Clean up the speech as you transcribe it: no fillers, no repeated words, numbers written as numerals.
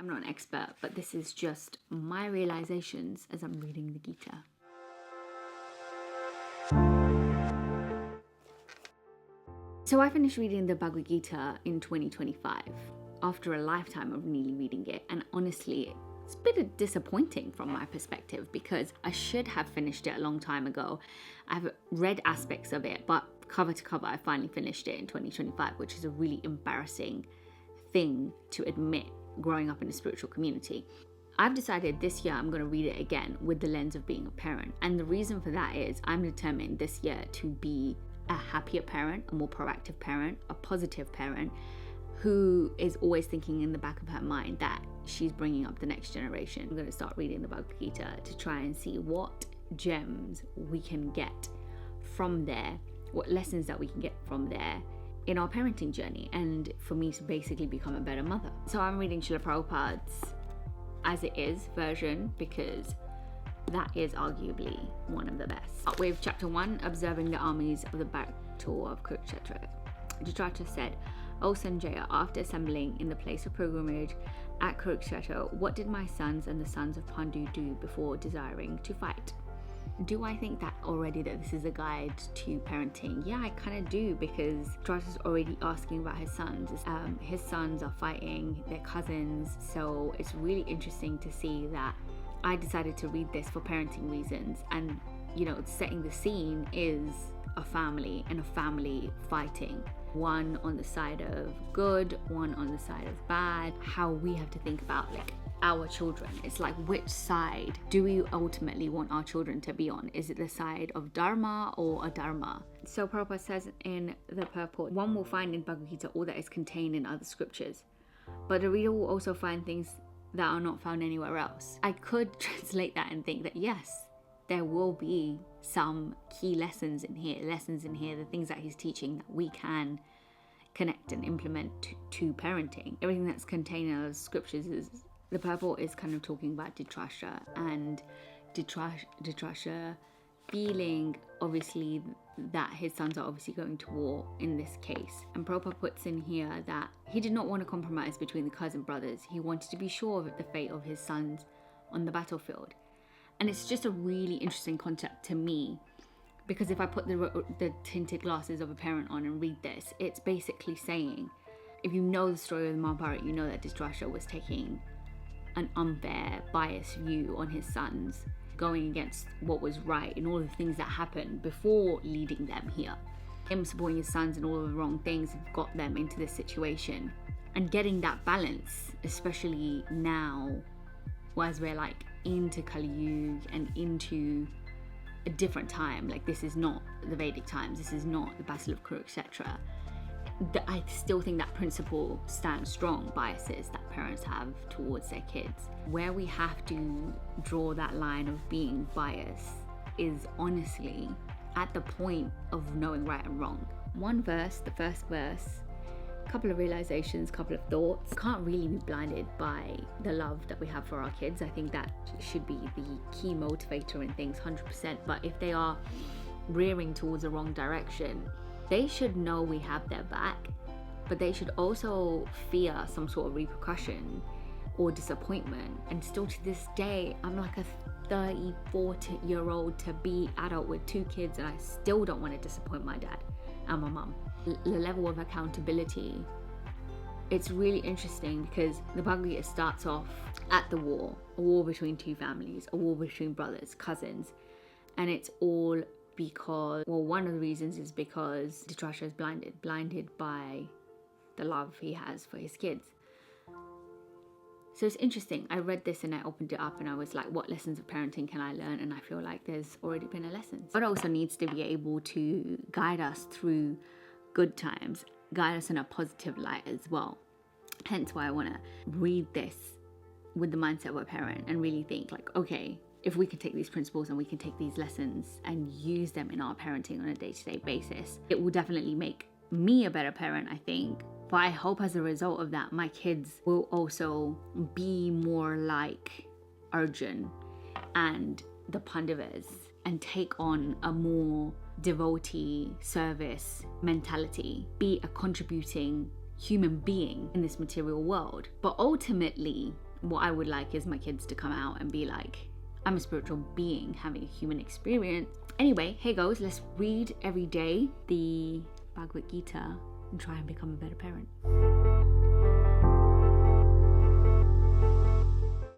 I'm not an expert, but this is just my realizations as I'm reading the Gita. So I finished reading the Bhagavad Gita in 2025 after a lifetime of nearly reading it, and honestly, it's a bit disappointing from my perspective because I should have finished it a long time ago. I've read aspects of it, but cover to cover, I finally finished it in 2025, which is a really embarrassing thing to admit growing up in a spiritual community. I've decided this year I'm going to read it again with the lens of being a parent. And the reason for that is I'm determined this year to be a happier parent, a more proactive parent, a positive parent who is always thinking in the back of her mind that she's bringing up the next generation. I'm going to start reading the Bhagavad Gita to try and see what gems we can get from there, what lessons that we can get from there in our parenting journey, and for me to basically become a better mother. So I'm reading Srila Prabhupada's As It Is version because that is arguably one of the best. With chapter 1, observing the armies of the battle of Kurukshetra. Dhritarashtra said, O Sanjaya, after assembling in the place of pilgrimage at Kurukshetra, what did my sons and the sons of Pandu do before desiring to fight? Do I think that already that this is a guide to parenting? Yeah, I kind of do, because Dhritarashtra is already asking about his sons. His sons are fighting their cousins, so it's really interesting to see that I decided to read this for parenting reasons. And, you know, setting the scene is a family and a family fighting. One on the side of good, one on the side of bad. How we have to think about our children. It's like, which side do we ultimately want our children to be on? Is it the side of Dharma or Adharma? So Prabhupada says in the purport, one will find in Bhagavad Gita all that is contained in other scriptures, but the reader will also find things that are not found anywhere else. I could translate that and think that yes, there will be some key lessons in here, the things that he's teaching that we can connect and implement to parenting. Everything that's contained in those scriptures is, the purport is kind of talking about Dhritarashtra, and Dhritarashtra feeling obviously that his sons are obviously going to war in this case. And Prabhupada puts in here that he did not want to compromise between the cousin brothers. He wanted to be sure of the fate of his sons on the battlefield. And it's just a really interesting concept to me, because if I put the tinted glasses of a parent on and read this, it's basically saying, if you know the story of the Mahabharata, you know that Dhritarashtra was taking an unfair, biased view on his sons, going against what was right and all the things that happened before leading them here. Him supporting his sons and all of the wrong things have got them into this situation. And getting that balance, especially now, as we're into Kali Yuga and into a different time, this is not the Vedic times, this is not the Battle of Kurukshetra. I still think that principle stands strong, biases that parents have towards their kids. Where we have to draw that line of being biased is honestly at the point of knowing right and wrong. One verse, the first verse, a couple of realizations, couple of thoughts. Can't really be blinded by the love that we have for our kids. I think that should be the key motivator in things, 100%. But if they are rearing towards the wrong direction, they should know we have their back, but they should also fear some sort of repercussion or disappointment. And still to this day, I'm like a 34-year-old to be adult with 2 kids, and I still don't want to disappoint my dad and my mum. The level of accountability, it's really interesting because the Bhagavad Gita starts off at the war, a war between 2 families, a war between brothers, cousins, and it's all because, one of the reasons is because Dhritarashtra is blinded by the love he has for his kids. So it's interesting. I read this and I opened it up and I was like, what lessons of parenting can I learn? And I feel like there's already been a lesson. God also needs to be able to guide us through good times, guide us in a positive light as well. Hence why I want to read this with the mindset of a parent and really think okay, if we can take these principles and we can take these lessons and use them in our parenting on a day-to-day basis, it will definitely make me a better parent, I think. But I hope as a result of that, my kids will also be more like Arjun and the Pandavas and take on a more devotee service mentality, be a contributing human being in this material world. But ultimately, what I would like is my kids to come out and be like, I'm a spiritual being having a human experience. Anyway, hey guys, let's read every day the Bhagavad Gita and try and become a better parent.